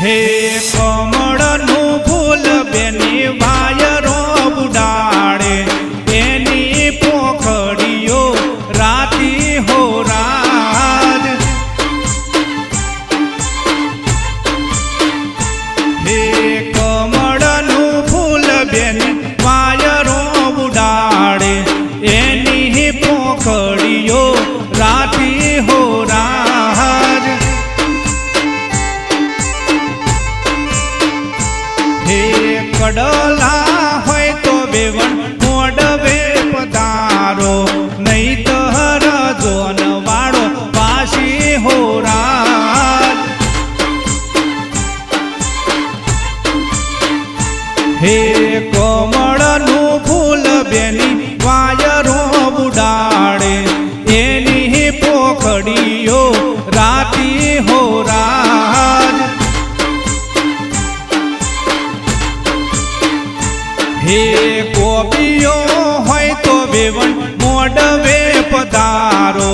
હે કમળનું ફૂલ બેની વાયરો ઉડાડે એની પોખડીઓ રાતી હો રાત હે કમળનું ફૂલ બેની વાયરો ઉડાડે એની પોખડીઓ રાતી હો રાત કડલા હોય તો બેવણ મોડવે પધારો નહીં તો જોન વાળો પાછી હો રાત હે કમળનું ફૂલ બેની વાયરો ઉડાડે એની પોખડીઓ રાતી હો રાત હે ગોપીઓ હોય તો બેવણ મોડવે પધારો